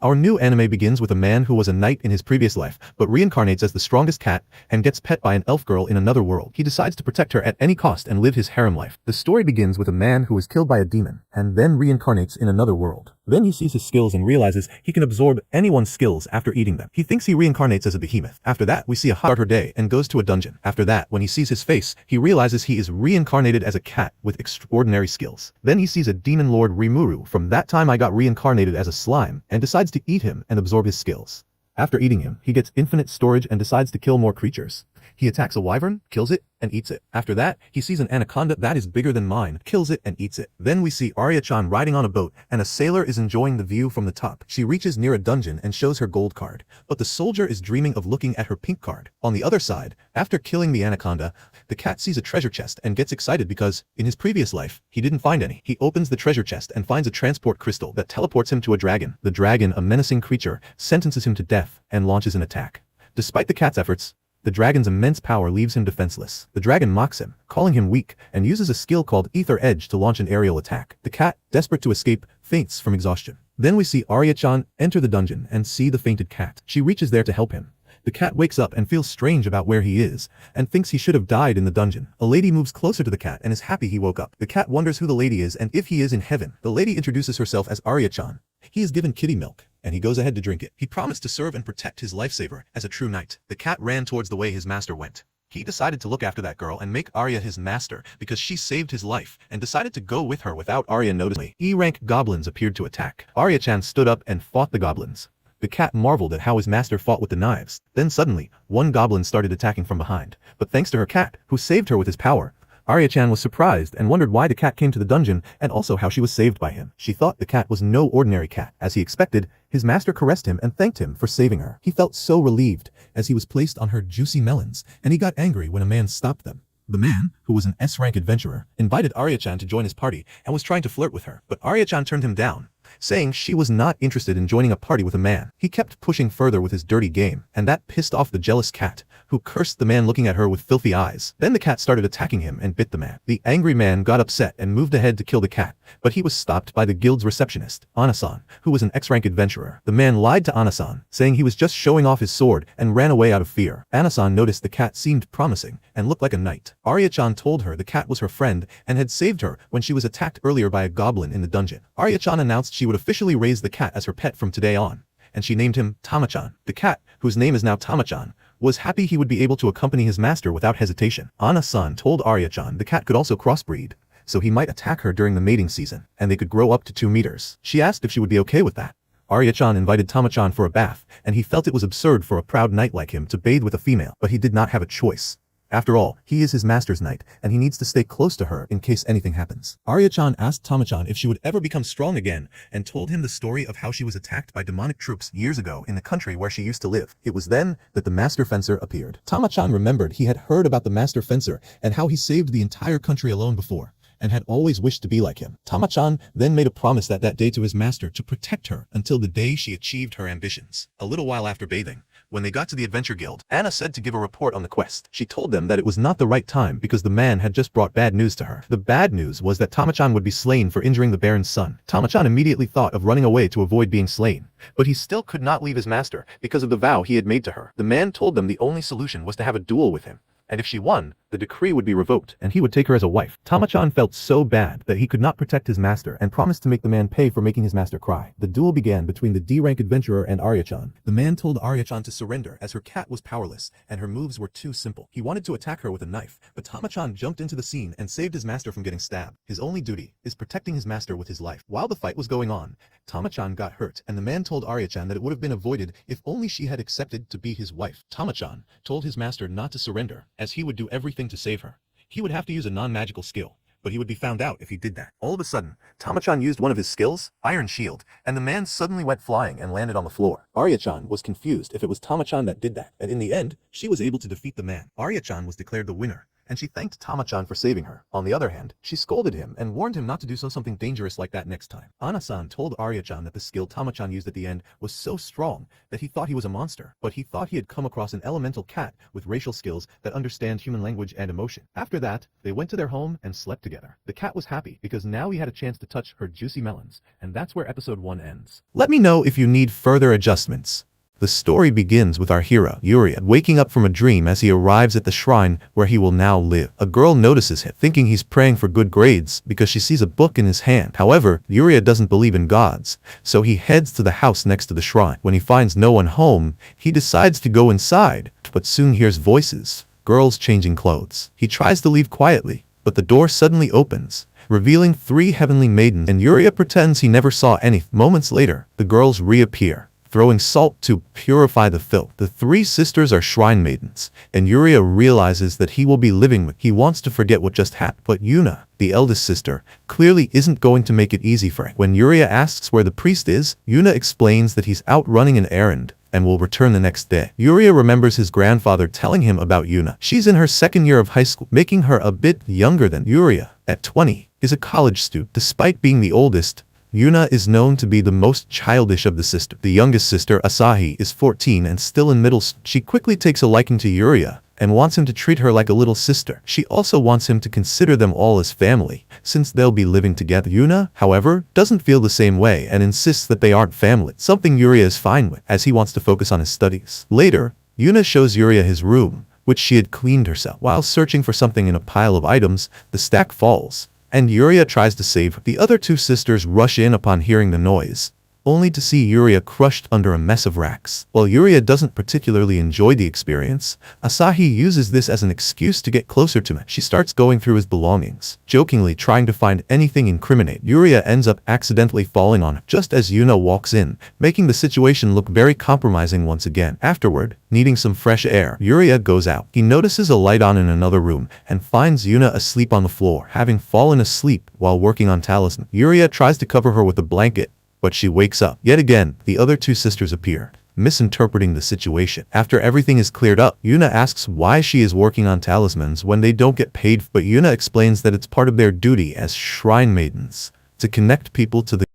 Our new anime begins with a man who was a knight in his previous life, but reincarnates as the strongest cat and gets pet by an elf girl in another world. He decides to protect her at any cost and live his harem life. The story begins with a man who was killed by a demon and then reincarnates in another world. Then he sees his skills and realizes he can absorb anyone's skills after eating them. He thinks he reincarnates as a behemoth. After that, we see a start her day and goes to a dungeon. After that, when he sees his face, he realizes he is reincarnated as a cat with extraordinary skills. Then he sees a demon lord Rimuru. From that time I got reincarnated as a slime and decides to eat him and absorb his skills. After eating him, he gets infinite storage and decides to kill more creatures. He attacks a wyvern, kills it, and eats it. After that, he sees an anaconda that is bigger than mine, kills it, and eats it. Then we see Arya-chan riding on a boat, and a sailor is enjoying the view from the top. She reaches near a dungeon and shows her gold card, but the soldier is dreaming of looking at her pink card. On the other side, after killing the anaconda, the cat sees a treasure chest and gets excited because, in his previous life, he didn't find any. He opens the treasure chest and finds a transport crystal that teleports him to a dragon. The dragon, a menacing creature, sentences him to death and launches an attack. Despite the cat's efforts, the dragon's immense power leaves him defenseless. The dragon mocks him, calling him weak, and uses a skill called Ether Edge to launch an aerial attack. The cat, desperate to escape, faints from exhaustion. Then we see Arya-chan enter the dungeon and see the fainted cat. She reaches there to help him. The cat wakes up and feels strange about where he is, and thinks he should have died in the dungeon. A lady moves closer to the cat and is happy he woke up. The cat wonders who the lady is and if he is in heaven. The lady introduces herself as Arya-chan. He is given kitty milk, and he goes ahead to drink it. He promised to serve and protect his lifesaver as a true knight. The cat ran towards the way his master went. He decided to look after that girl and make Arya his master because she saved his life, and decided to go with her without Arya noticing. E-rank goblins appeared to attack. Arya-chan stood up and fought the goblins. The cat marveled at how his master fought with the knives. Then suddenly, one goblin started attacking from behind. But thanks to her cat, who saved her with his power, Arya-chan was surprised and wondered why the cat came to the dungeon and also how she was saved by him. She thought the cat was no ordinary cat. As he expected, his master caressed him and thanked him for saving her. He felt so relieved as he was placed on her juicy melons, and he got angry when a man stopped them. The man, who was an S-rank adventurer, invited Arya-chan to join his party and was trying to flirt with her, but Arya-chan turned him down, saying she was not interested in joining a party with a man. He kept pushing further with his dirty game, and that pissed off the jealous cat, who cursed the man looking at her with filthy eyes. Then the cat started attacking him and bit the man. The angry man got upset and moved ahead to kill the cat, but he was stopped by the guild's receptionist, Anasan, who was an X-rank adventurer. The man lied to Anasan, saying he was just showing off his sword and ran away out of fear. Anasan noticed the cat seemed promising and looked like a knight. Arya-chan told her the cat was her friend and had saved her when she was attacked earlier by a goblin in the dungeon. Arya-chan announced she would officially raise the cat as her pet from today on, and she named him Tama-chan. The cat, whose name is now Tama-chan, was happy he would be able to accompany his master without hesitation. Ana-san told Arya-chan the cat could also crossbreed, so he might attack her during the mating season, and they could grow up to 2 meters. She asked if she would be okay with that. Arya-chan invited Tama-chan for a bath, and he felt it was absurd for a proud knight like him to bathe with a female, but he did not have a choice. After all, he is his master's knight, and he needs to stay close to her in case anything happens. Arya-chan asked Tama-chan if she would ever become strong again, and told him the story of how she was attacked by demonic troops years ago in the country where she used to live. It was then that the master fencer appeared. Tama-chan remembered he had heard about the master fencer and how he saved the entire country alone before, and had always wished to be like him. Tama-chan then made a promise that day to his master to protect her until the day she achieved her ambitions. A little while after bathing, when they got to the Adventure Guild, Anna said to give a report on the quest. She told them that it was not the right time because the man had just brought bad news to her. The bad news was that Tama-chan would be slain for injuring the Baron's son. Tama-chan immediately thought of running away to avoid being slain, but he still could not leave his master because of the vow he had made to her. The man told them the only solution was to have a duel with him, and if she won, the decree would be revoked, and he would take her as a wife. Tama-chan felt so bad that he could not protect his master and promised to make the man pay for making his master cry. The duel began between the D-rank adventurer and Arya-chan. The man told Arya-chan to surrender as her cat was powerless and her moves were too simple. He wanted to attack her with a knife, but Tama-chan jumped into the scene and saved his master from getting stabbed. His only duty is protecting his master with his life. While the fight was going on, Tama-chan got hurt, and the man told Arya-chan that it would have been avoided if only she had accepted to be his wife. Tama-chan told his master not to surrender, as he would do everything to save her. He would have to use a non-magical skill, but he would be found out if he did that. All of a sudden, Tama-chan used one of his skills, Iron Shield, and the man suddenly went flying and landed on the floor. Arya-chan was confused if it was Tama-chan that did that, and in the end, she was able to defeat the man. Arya-chan was declared the winner, and she thanked Tama-chan for saving her. On the other hand, she scolded him and warned him not to do something dangerous like that next time. Ana-san told Arya-chan that the skill Tama-chan used at the end was so strong that he thought he was a monster, but he thought he had come across an elemental cat with racial skills that understand human language and emotion. After that, they went to their home and slept together. The cat was happy because now he had a chance to touch her juicy melons, and that's where episode 1 ends. Let me know if you need further adjustments. The story begins with our hero, Yuria, waking up from a dream as he arrives at the shrine where he will now live. A girl notices him, thinking he's praying for good grades because she sees a book in his hand. However, Yuria doesn't believe in gods, so he heads to the house next to the shrine. When he finds no one home, he decides to go inside, but soon hears voices, girls changing clothes. He tries to leave quietly, but the door suddenly opens, revealing 3 heavenly maidens, and Yuria pretends he never saw any. Moments later, the girls reappear, throwing salt to purify the filth. The 3 sisters are shrine maidens, and Yuria realizes that he will be living with. He wants to forget what just happened, but Yuna, the eldest sister, clearly isn't going to make it easy for him. When Yuria asks where the priest is, Yuna explains that he's out running an errand and will return the next day. Yuria remembers his grandfather telling him about Yuna. She's in her 2nd year of high school, making her a bit younger than Yuria. At 20, is a college student. Despite being the oldest, Yuna is known to be the most childish of the sisters. The youngest sister, Asahi, is 14 and still in middle school. She quickly takes a liking to Yuria and wants him to treat her like a little sister. She also wants him to consider them all as family, since they'll be living together. Yuna, however, doesn't feel the same way and insists that they aren't family, something Yuria is fine with, as he wants to focus on his studies. Later, Yuna shows Yuria his room, which she had cleaned herself. While searching for something in a pile of items, the stack falls, and Yuria tries to save her. The other 2 sisters rush in upon hearing the noise, only to see Yuria crushed under a mess of racks. While Yuria doesn't particularly enjoy the experience, Asahi uses this as an excuse to get closer to him. She starts going through his belongings, jokingly trying to find anything incriminating. Yuria ends up accidentally falling on her just as Yuna walks in, making the situation look very compromising once again. Afterward, needing some fresh air, Yuria goes out. He notices a light on in another room and finds Yuna asleep on the floor, having fallen asleep while working on talisman. Yuria tries to cover her with a blanket, but she wakes up. Yet again, the other 2 sisters appear, misinterpreting the situation. After everything is cleared up, Yuna asks why she is working on talismans when they don't get paid, but Yuna explains that it's part of their duty as shrine maidens to connect people to the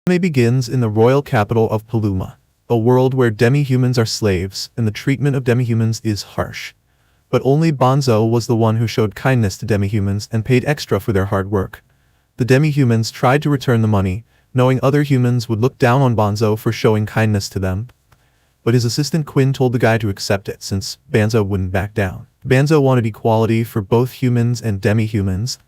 anime begins in the royal capital of Paluma, a world where demi-humans are slaves and the treatment of demi-humans is harsh. But only Banzo was the one who showed kindness to demi-humans and paid extra for their hard work. The demi-humans tried to return the money, knowing other humans would look down on Banzo for showing kindness to them. But his assistant Quinn told the guy to accept it since Banzo wouldn't back down. Banzo wanted equality for both humans and demi-humans,